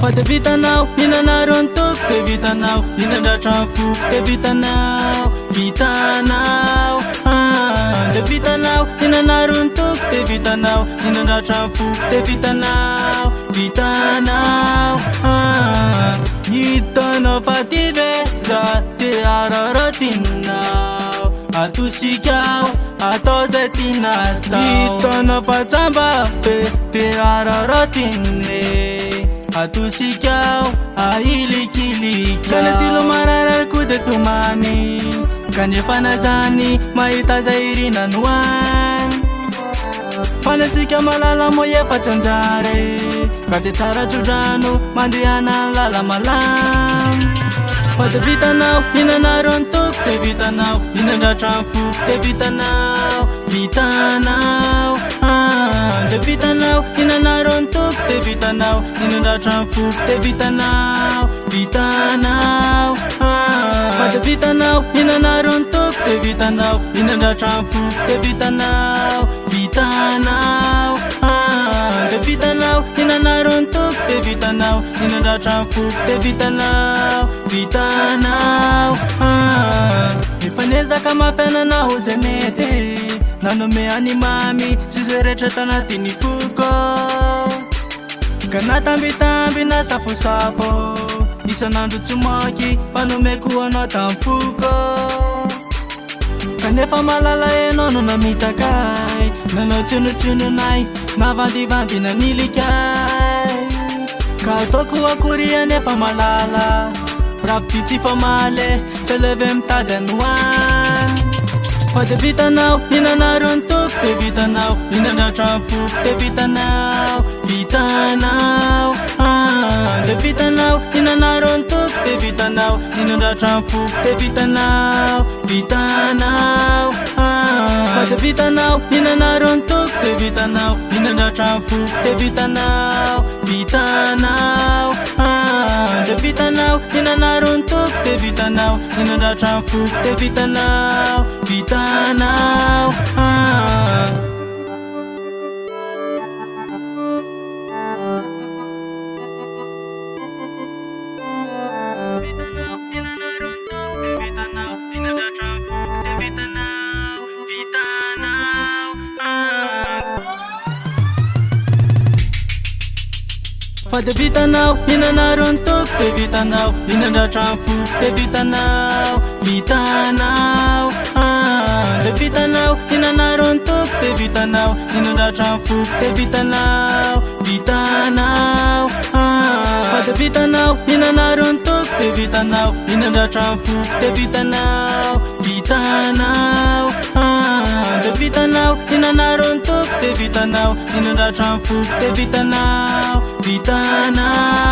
Fa de vitanao hinana rontoko de vitanao hinandratra foko de vitanao vitanao de vitanao hinana rontoko de vitanao hinandratra foko de vitanao vitanao hitanao fa ty veza de araratinao atosikao atao zay tinatao hitanao fa tsamba fe de araratine atosikao ailikilikao kalatilo mararariko de tomany kanefa zany mahita zay rinanoany fanatsika malala mo efatsy anjare ka de tsara tsodrano mandehana lala malamy fa de vitanao hinana rontoko de vitanao hinandratra foko de vitanao vitanao de vitanao hinana rontoko de vitanao hinandratra foko de vitanao vitanao fa de vitanao hinana rontoko de vitanao hinandratra foko de vitanao vitanao de vitanao hinana rontoko de vitanao hinandratra foko de vitanao vitanao mifanezaka mampiananao zay mety nanome any mamy sy zay rehetra tanatiny foko ka natambitamby na safosafo isanandro tsomaky panomeko anao tamy foko kanefa malala enao no namitakay nanao tsonotsononay navandivandy nanilikay ka ataoko akory anefa malala rapity tsy famale tsy leve mitady anoany fa de vitanao hinana rontoko de vitanao hinandratra foko de vitanao vitanao de vitanao hinana rontoko de vitanao hinandratra foko de vitanao vitanao fa de vitanao hinana rontoko de vitanao hinandratra foko de vitanao vitanao de vitanao hinana rontoko de vitanao hinandratra foko de vitanao vitanao fa de vitanao hinana rontoko de vitanao hinandratra foko de vitanao vitanao de vitanao hinana rontoko de vitanao hinandratra foko de vitanao vitanao fa de vitanao hinana rontoko de vitanao hinandratra foko de vitanao vitanao de vitanao hinana rontoko de vitanao hinandratra foko de vitanao vitanao